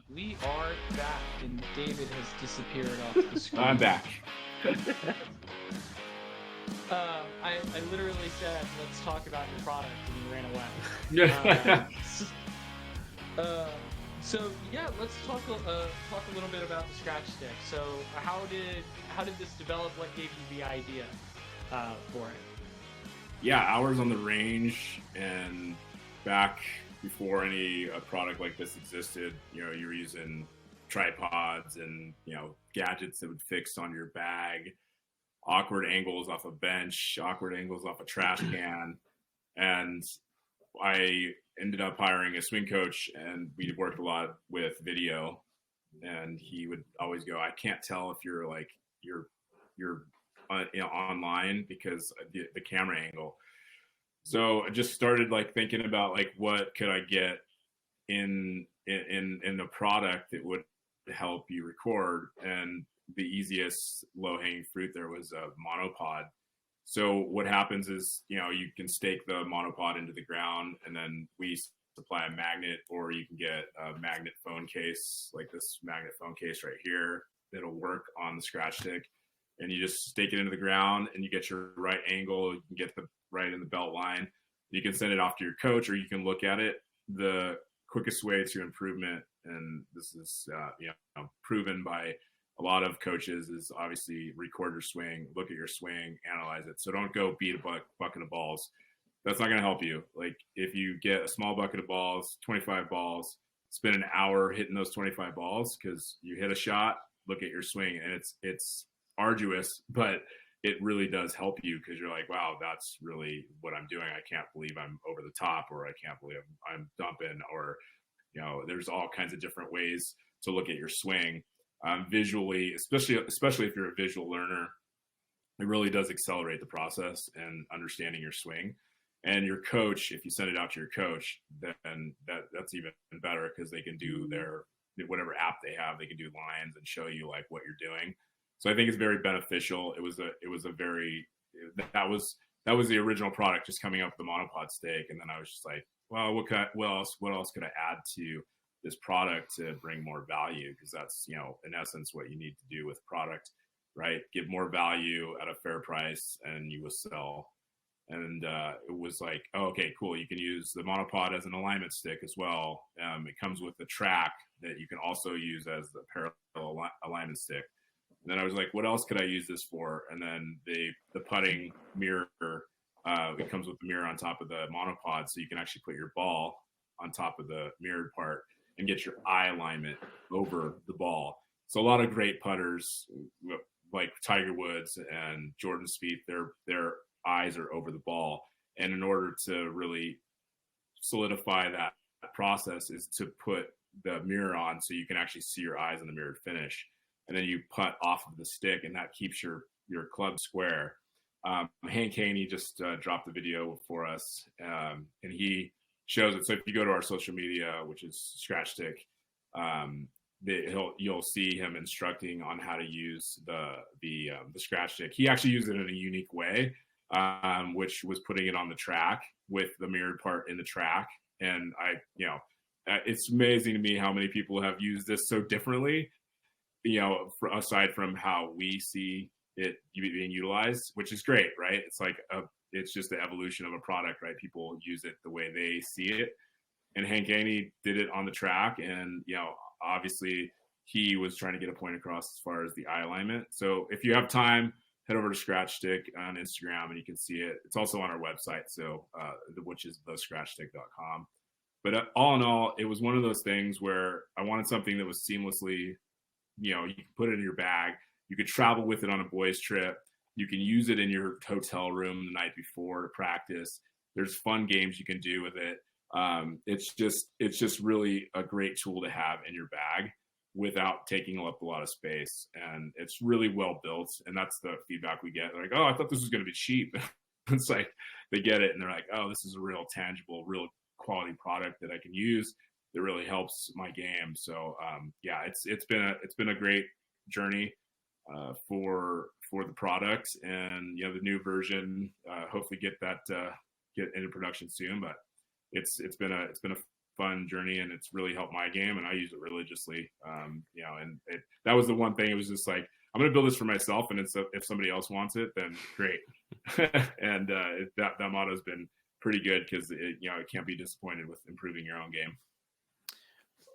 We are back, and David has disappeared off the screen. I'm back. I literally said, "Let's talk about your product," and you ran away. So yeah, let's talk a little bit about the scratch stick. So how did this develop? What gave you the idea for it? Yeah, hours on the range, and back before any product like this existed, you were using tripods and gadgets that would fix on your bag, awkward angles off a bench, awkward angles off a trash can, and I ended up hiring a swing coach, and we worked a lot with video, and he would always go, "I can't tell if you're online because the camera angle." So I just started thinking about what could I get in the product that would help you record, and the easiest low hanging fruit there was a monopod. So what happens is you can stake the monopod into the ground, and then we supply a magnet, or you can get a magnet phone case like this magnet phone case right here that'll work on the scratch stick. And you just stake it into the ground, and you get your right angle. You can get the right in the belt line. You can send it off to your coach, or you can look at it. The quickest way to improvement, and this is proven by a lot of coaches, is obviously record your swing, look at your swing, analyze it. So don't go beat a bucket of balls. That's not going to help you. Like if you get a small bucket of balls, 25 balls, spend an hour hitting those 25 balls because you hit a shot, look at your swing, and it's arduous, but it really does help you because you're like, wow, that's really what I'm doing. I can't believe I'm over the top, or I can't believe I'm dumping, or there's all kinds of different ways to look at your swing visually, especially if you're a visual learner. It really does accelerate the process and understanding your swing. And your coach, if you send it out to your coach, then that's even better because they can do their whatever app they have. They can do lines and show you what you're doing. So I think it's very beneficial. That was the original product, just coming up with the monopod stake, and then I was just like, well, what else could I add to this product to bring more value? Because that's in essence what you need to do with product, right? Give more value at a fair price, and you will sell. And it was like, oh, okay, cool. You can use the monopod as an alignment stick as well. It comes with the track that you can also use as the parallel alignment stick. And then I was like, what else could I use this for? And then the putting mirror, it comes with the mirror on top of the monopod, so you can actually put your ball on top of the mirrored part and get your eye alignment over the ball. So a lot of great putters like Tiger Woods and Jordan Spieth, their eyes are over the ball. And in order to really solidify that process is to put the mirror on so you can actually see your eyes in the mirrored finish. And then you putt off of the stick, and that keeps your club square. Hank Haney just dropped the video for us, and he shows it. So if you go to our social media, which is Scratch Stick, you'll see him instructing on how to use the Scratch Stick. He actually used it in a unique way, which was putting it on the track with the mirrored part in the track. And it's amazing to me how many people have used this so differently. Aside from how we see it being utilized, which is great, right? It's it's just the evolution of a product, right? People use it the way they see it. And Hank Haney did it on the track, and obviously he was trying to get a point across as far as the eye alignment. So if you have time, head over to Scratch Stick on Instagram, and you can see it. It's also on our website, so which is thescratchstick.com. But all in all, it was one of those things where I wanted something that was seamlessly, you can put it in your bag. You could travel with it on a boys trip. You can use it in your hotel room the night before to practice. There's fun games you can do with it. It's just really a great tool to have in your bag without taking up a lot of space. And it's really well built. And that's the feedback we get. They're like, oh, I thought this was going to be cheap. It's like they get it and they're like, oh, this is a real tangible, real quality product that I can use. That really helps my game. So it's been a great journey for the product, and the new version hopefully get into production soon. But it's been a fun journey, and it's really helped my game, and I use it religiously. And that was the one thing. It was just like, I'm going to build this for myself, and if somebody else wants it, then great. And that motto has been pretty good, because it can't be disappointed with improving your own game.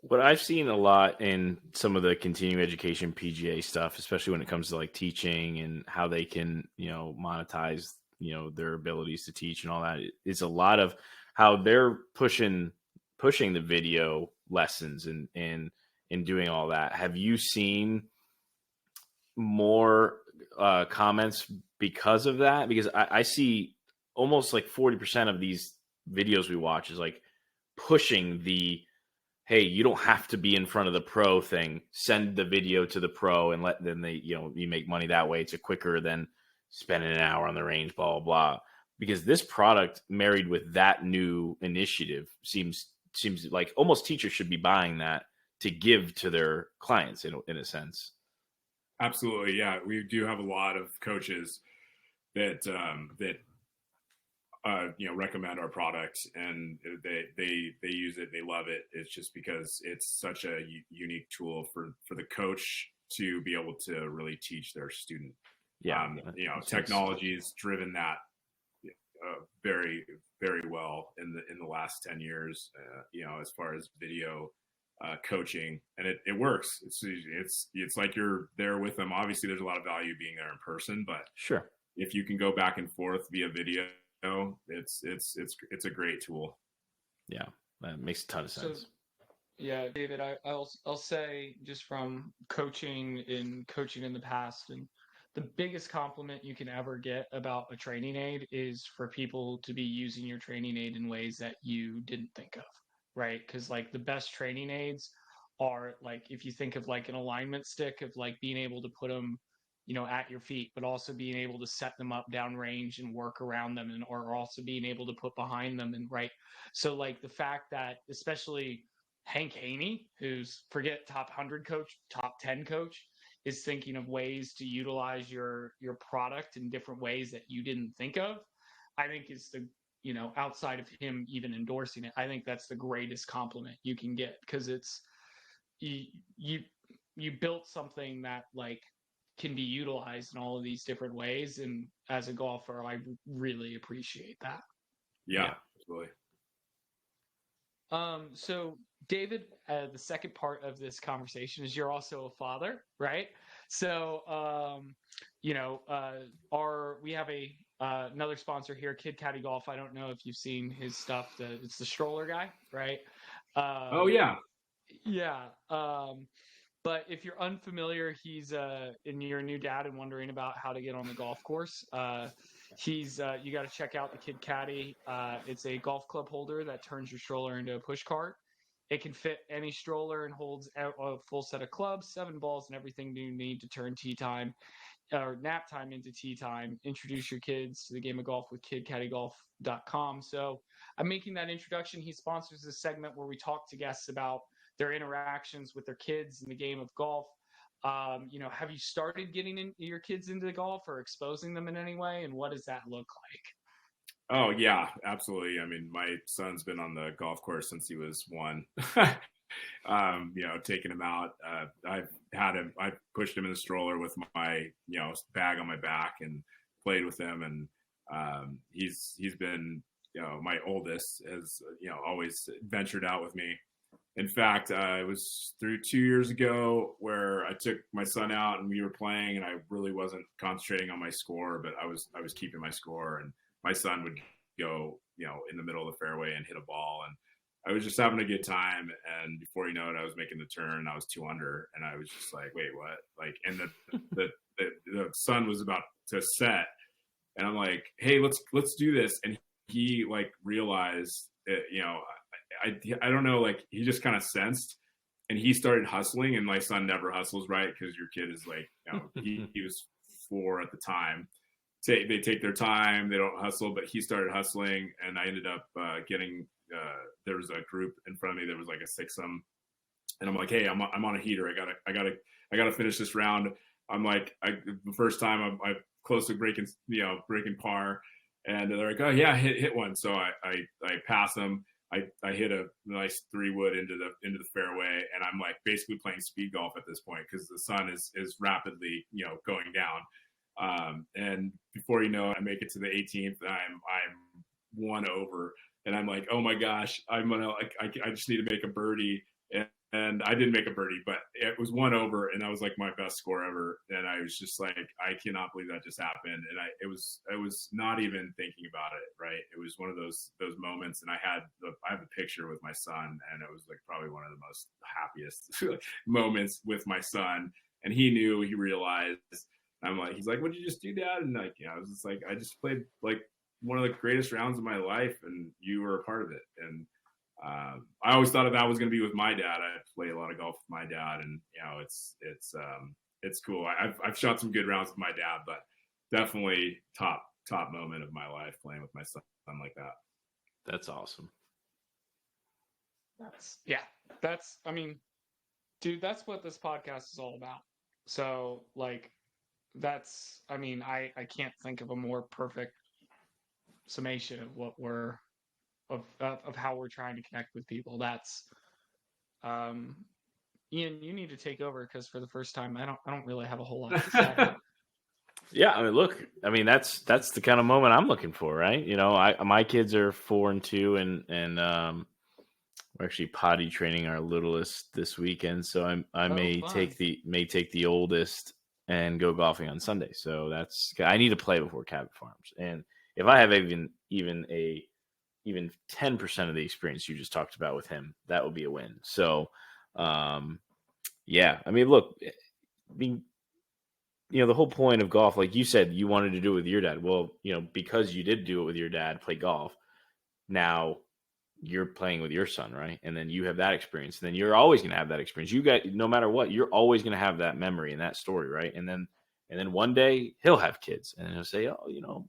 What I've seen a lot in some of the continuing education PGA stuff, especially when it comes to like teaching and how they can, monetize, their abilities to teach and all that, is a lot of how they're pushing the video lessons and doing all that. Have you seen more comments because of that? Because I see almost like 40% of these videos we watch is like pushing the, hey, you don't have to be in front of the pro thing. Send the video to the pro and let them, you make money that way. It's quicker than spending an hour on the range, blah, blah, blah. Because this product married with that new initiative seems like almost teachers should be buying that to give to their clients in a sense. Absolutely. Yeah. We do have a lot of coaches that recommend our product, and they use it. They love it. It's just because it's such a unique tool for the coach to be able to really teach their student. Yeah. Technology's driven that very, very well in the last 10 years, as far as video coaching, and it works. It's like you're there with them. Obviously there's a lot of value being there in person, but sure, if you can go back and forth via video, it's a great tool. Yeah, that makes a ton of sense. So, yeah, David, I'll say, just from coaching in the past, and the biggest compliment you can ever get about a training aid is for people to be using your training aid in ways that you didn't think of, right? Because like the best training aids are like, if you think of like an alignment stick, of like being able to put them at your feet, but also being able to set them up downrange and work around them, and or also being able to put behind them, and right. So like the fact that especially Hank Haney, who's forget top 100 coach, top 10 coach, is thinking of ways to utilize your product in different ways that you didn't think of, I think is the, outside of him even endorsing it, I think that's the greatest compliment you can get, because it's you built something that like can be utilized in all of these different ways, and as a golfer, I really appreciate that. Yeah, absolutely. So David, the second part of this conversation is you're also a father, right? So, we have another sponsor here, Kid Caddy Golf. I don't know if you've seen his stuff. It's the stroller guy, right? Oh yeah. Yeah. But if you're unfamiliar, he's and you're a new dad and wondering about how to get on the golf course, he's you got to check out the Kid Caddy. It's a golf club holder that turns your stroller into a push cart. It can fit any stroller and holds a full set of clubs, 7 balls, and everything you need to turn tee time or nap time into tee time. Introduce your kids to the game of golf with kidcaddygolf.com. So I'm making that introduction. He sponsors this segment where we talk to guests about their interactions with their kids in the game of golf. Have you started getting your kids into golf or exposing them in any way? And what does that look like? Oh yeah, absolutely. I mean, my son's been on the golf course since he was 1. Taking him out. I pushed him in the stroller with my, bag on my back and played with him. And he's been, my oldest has, always ventured out with me. In fact, it was through 2 years ago where I took my son out and we were playing, and I really wasn't concentrating on my score, but I was keeping my score, and my son would go, in the middle of the fairway and hit a ball, and I was just having a good time. And before you know it, I was making the turn. I was 2 under, and I was just like, wait, what? Like, and the sun was about to set, and I'm like, hey, let's do this. And he like realized that, I don't know, like he just kind of sensed, and he started hustling. And my son never hustles, right? Because your kid is like, he was 4 at the time. They take their time, they don't hustle, but he started hustling, and I ended up getting. There was a group in front of me that was like a 6-some, and I'm like, hey, I'm on a heater. I gotta finish this round. I'm like, the first time I'm close to breaking par, and they're like, oh yeah, hit one. So I pass them. I hit a nice 3-wood into the fairway, and I'm like basically playing speed golf at this point because the sun is rapidly going down. And before you know it, I make it to the 18th, and I'm 1 over, and I'm like, oh my gosh, I'm gonna I just need to make a birdie, and I didn't make a birdie, but it was 1 over, and that was like my best score ever. And I was just like, I cannot believe that just happened. And I was not even thinking about it, right? It was one of those moments, and I have a picture with my son, and it was like probably one of the most happiest moments with my son. And he realized. He's like, what'd you just do, Dad? And like, I was just like, I just played like one of the greatest rounds of my life, and you were a part of it. And I always thought that was going to be with my dad. I played a lot of golf with my dad, and it's cool. I've shot some good rounds with my dad, but definitely top moment of my life playing with my son like that. That's awesome. I mean, dude, that's what this podcast is all about. So like, I can't think of a more perfect summation of what we're of how we're trying to connect with people. That's Ian, you need to take over, because for the first time I don't really have a whole lot to say. Yeah, I mean, look, that's the kind of moment I'm looking for, right? My kids are 4 and 2, and we're actually potty training our littlest this weekend, so I may take the oldest and go golfing on Sunday. So I need to play before Cabot Farms, and if I have even 10% of the experience you just talked about with him, that would be a win. So, yeah, I mean, look, the whole point of golf, like you said, you wanted to do it with your dad. Well, because you did do it with your dad, play golf, now you're playing with your son, right? And then you have that experience. And then you're always going to have that experience. No matter what, you're always going to have that memory and that story, right? And then one day he'll have kids, and he'll say, oh,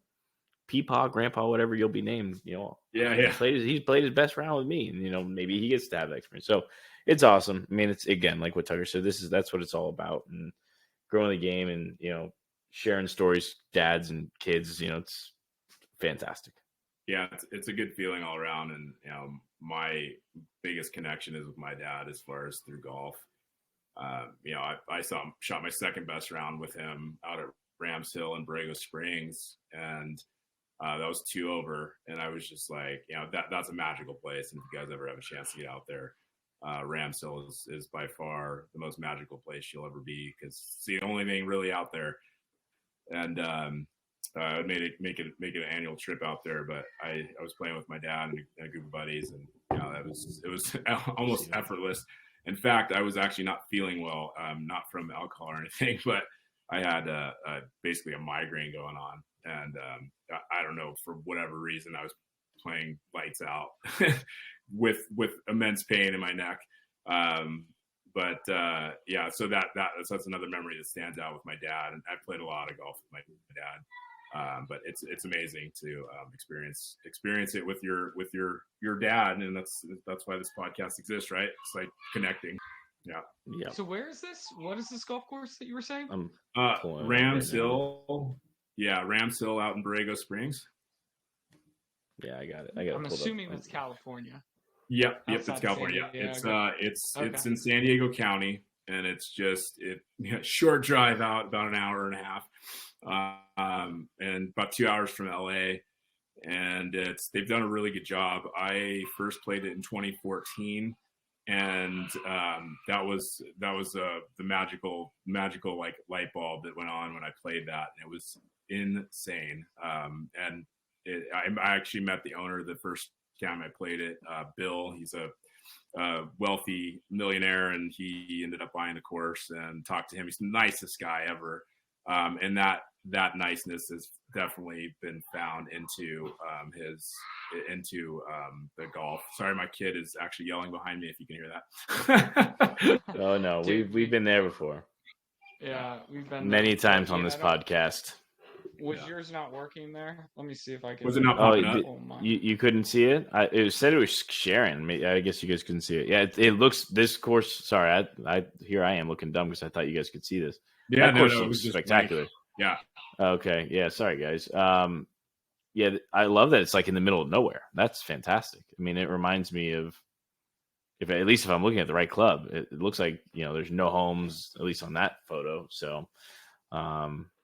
Peepaw, Grandpa, whatever you'll be named, Yeah. He's played his best round with me, and maybe he gets to have that experience. So it's awesome. I mean, it's, again, like what Tucker said, that's what it's all about, and growing the game, and sharing stories, dads and kids. It's fantastic. Yeah, it's a good feeling all around, and my biggest connection is with my dad as far as through golf. I shot my second best round with him out at Rams Hill in Borrego Springs, and that was 2 over, and I was just like, that's a magical place. And if you guys ever have a chance to get out there, Rams Hill is by far the most magical place you'll ever be, because it's the only thing really out there. And I made it make it an annual trip out there, but I was playing with my dad and a group of buddies, and it was almost effortless. In fact, I was actually not feeling well, not from alcohol or anything, but I had basically a migraine going on, and I don't know, for whatever reason, I was playing lights out with immense pain in my neck. So that's another memory that stands out with my dad. And I played a lot of golf with my dad, but it's amazing to experience it with your dad, and that's why this podcast exists, right? It's like connecting. Yeah. So where is this? What is this golf course that you were saying? Rams Hill. Yeah, Rams Hill out in Borrego Springs. Yeah, I got it. I'm assuming it's California. Yep, it's California. It's in San Diego County, and it's just short drive out, about an hour and a half, and about 2 hours from LA. And they've done a really good job. I first played it in 2014, and that was the magical like light bulb that went on when I played that, and it was insane. And I actually met the owner the first time I played it, Bill. He's a wealthy millionaire, and he ended up buying the course, and talked to him. He's the nicest guy ever. And that niceness has definitely been found into the golf. Sorry, my kid is actually yelling behind me, if you can hear that. Oh no, we've been there before. Yeah, we've been many times on this podcast. Was yours not working there? Let me see if I can. Was it not popping up? You couldn't see it? It said it was sharing. I guess you guys couldn't see it. Yeah, it looks, this course. Sorry, here I am looking dumb because I thought you guys could see this. Yeah, that course it looks was just spectacular. Yeah. Okay. Yeah. Sorry, guys. yeah, I love that it's like in the middle of nowhere. That's fantastic. I mean, it reminds me of, if at least if I'm looking at the right club, it looks like, there's no homes, at least on that photo. So,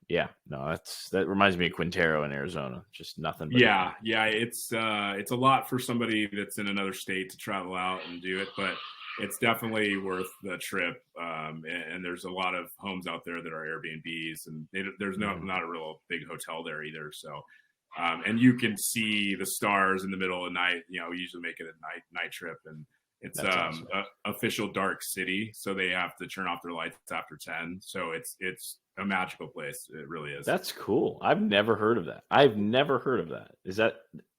yeah, no, that reminds me of Quintero in Arizona. Just nothing but Yeah, it's a lot for somebody that's in another state to travel out and do it, but it's definitely worth the trip. And there's a lot of homes out there that are Airbnbs, and there's not a real big hotel there either. So, and you can see the stars in the middle of the night. We usually make it a night trip, and it's awesome. Official dark city, so they have to turn off their lights after 10. So it's a magical place. It really is. That's cool. I've never heard of that.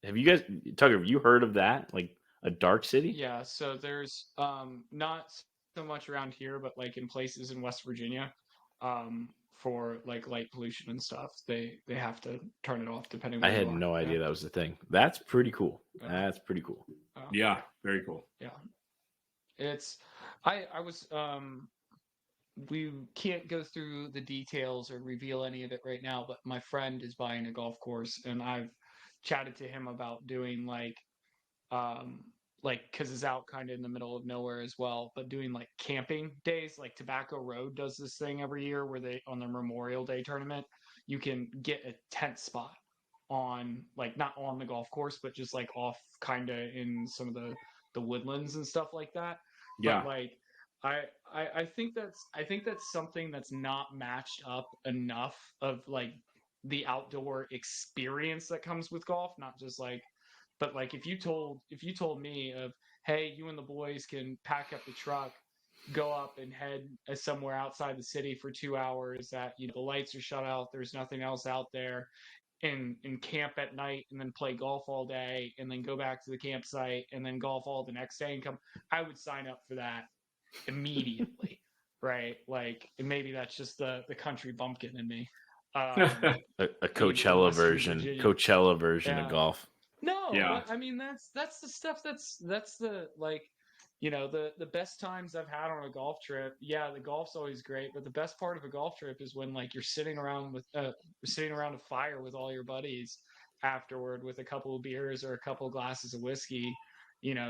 Have you guys, Tucker, have you heard of that? Like a dark city? Yeah, so there's not so much around here, but like in places in West Virginia, for like light pollution and stuff, they have to turn it off depending I where had you are. no idea that was the thing. That's pretty cool. That's pretty cool. Yeah, very cool. Yeah. It's I was we can't go through the details or reveal any of it right now, but my friend is buying a golf course, and I've chatted to him about doing because it's out kind of in the middle of nowhere as well, but doing like camping days. Like Tobacco Road does this thing every year where they, on their Memorial Day tournament, you can get a tent spot on, like, not on the golf course, but just like off kind of in some of the woodlands and stuff like that. Yeah. But like I think that's something that's not matched up enough of like the outdoor experience that comes with golf, not just like, but like if you told me of, hey, you and the boys can pack up the truck, go up and head somewhere outside the city for 2 hours that the lights are shut out, there's nothing else out there, and camp at night and then play golf all day and then go back to the campsite and then golf all the next day and come, I would sign up for that immediately. Right? Like, and maybe that's just the country bumpkin in me. A Coachella version. Coachella version of golf. No, yeah. But I mean that's the stuff that's the like, the best times I've had on a golf trip. Yeah, the golf's always great, but the best part of a golf trip is when like you're sitting around a fire with all your buddies afterward with a couple of beers or a couple of glasses of whiskey,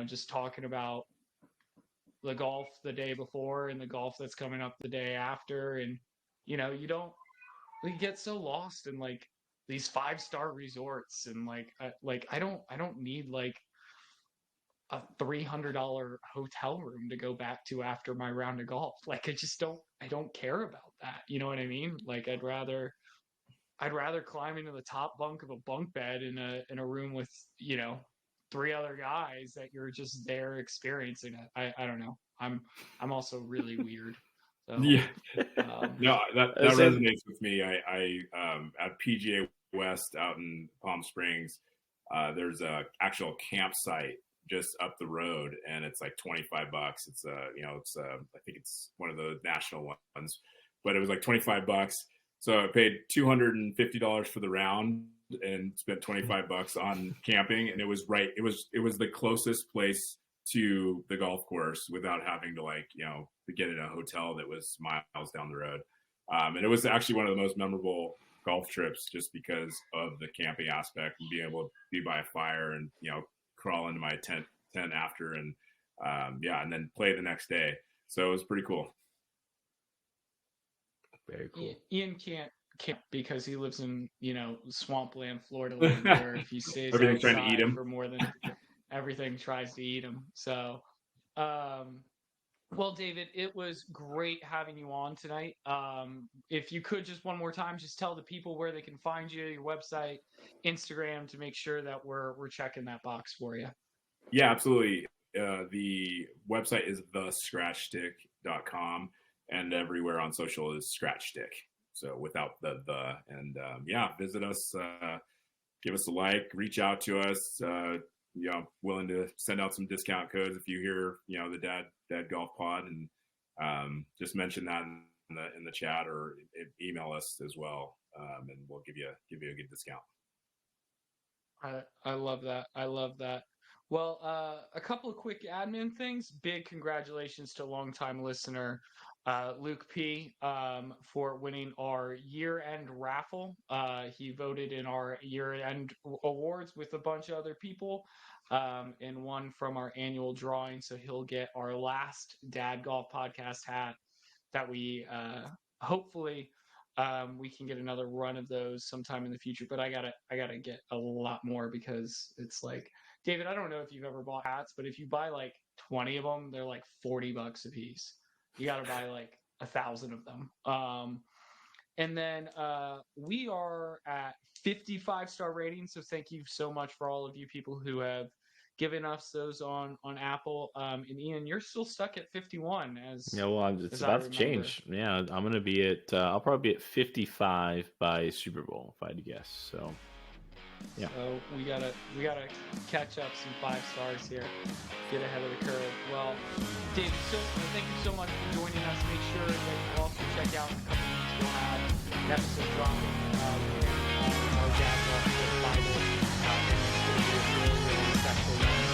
just talking about the golf the day before and the golf that's coming up the day after, and we get so lost in like these 5-star resorts, and I don't need like a $300 hotel room to go back to after my round of golf. Like, I don't care about that. You know what I mean? Like, I'd rather climb into the top bunk of a bunk bed in a room with 3 other guys that you're just there experiencing it. I don't know. I'm also really weird. So, yeah. No, that resonates with me. I at PGA West out in Palm Springs, there's a actual campsite just up the road, and it's like $25. It's I think it's one of the national ones, but it was like $25. So I paid $250 for the round and spent $25 on camping, and it was the closest place to the golf course without having to to get in a hotel that was miles down the road. And it was actually one of the most memorable golf trips just because of the camping aspect and being able to be by a fire and, crawl into my tent after and and then play the next day. So it was pretty cool. Very cool. Ian can't because he lives in, swampland, Florida land, where if he stays everything's outside trying to eat him for more than everything tries to eat him. So, well, David, it was great having you on tonight. If you could just one more time, just tell the people where they can find you, your website, Instagram, to make sure that we're checking that box for you. Yeah, absolutely. The website is thescratchstick.com, and everywhere on social is Scratchstick. So without the and visit us, give us a like, reach out to us. Willing to send out some discount codes if you hear, the Dad Golf Pod, and just mention that in the chat or email us as well, and we'll give you a good discount. I love that. I love that. Well, a couple of quick admin things. Big congratulations to longtime listener Luke P, for winning our year-end raffle. He voted in our year-end awards with a bunch of other people, and won from our annual drawing. So he'll get our last Dad Golf Podcast hat that we hopefully we can get another run of those sometime in the future. But I gotta get a lot more, because it's like, David, I don't know if you've ever bought hats, but if you buy like 20 of them, they're like $40 a piece. You got to buy like 1,000 of them. And then we are at 55-star ratings. So thank you so much for all of you people who have given us those on Apple. And Ian, you're still stuck at 51. Yeah, well, it's about to change. Yeah, I'm gonna be at. I'll probably be at 55 by Super Bowl, if I had to guess. So. Yeah. So we gotta catch up some 5 stars here, get ahead of the curve. Well, David, thank you so much for joining us. Make sure that you also check out in a couple weeks. We'll have an episode dropping on our Dad Golf Bible, and it's going to be a really, really special one.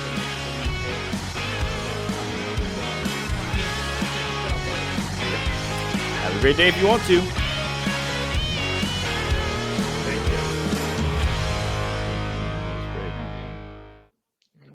Have a great day if you want to.